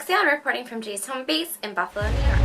Alexia reporting from Jay's home base in Buffalo, New York.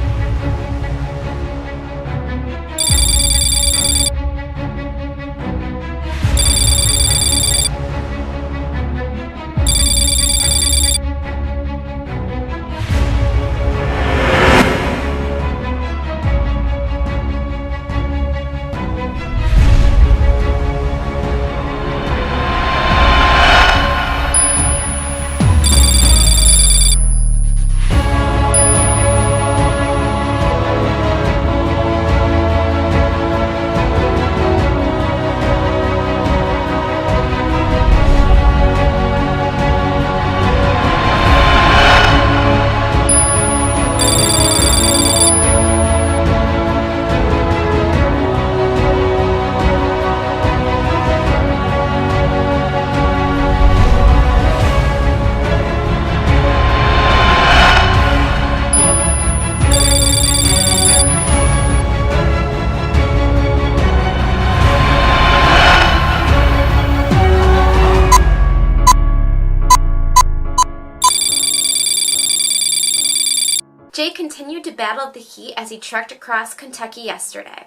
Jay continued to battle the heat as he trekked across Kentucky yesterday.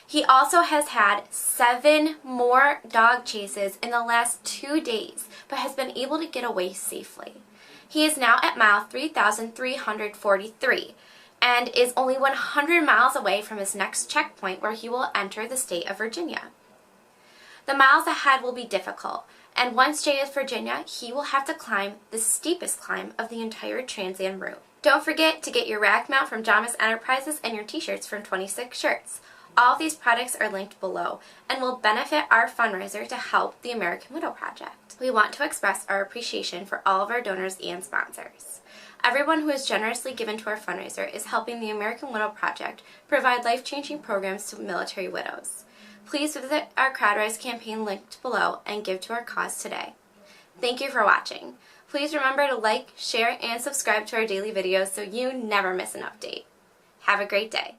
He also has had 7 more dog chases in the last 2 days, but has been able to get away safely. He is now at mile 3,343 and is only 100 miles away from his next checkpoint where he will enter the state of Virginia. The miles ahead will be difficult, and once Jay is Virginia, he will have to climb the steepest climb of the entire Trans Am route. Don't forget to get your rack mount from Jamas Enterprises and your t-shirts from 26 Shirts. All of these products are linked below and will benefit our fundraiser to help the American Widow Project. We want to express our appreciation for all of our donors and sponsors. Everyone who has generously given to our fundraiser is helping the American Widow Project provide life-changing programs to military widows. Please visit our CrowdRise campaign linked below and give to our cause today. Thank you for watching. Please remember to like, share, and subscribe to our daily videos so you never miss an update. Have a great day.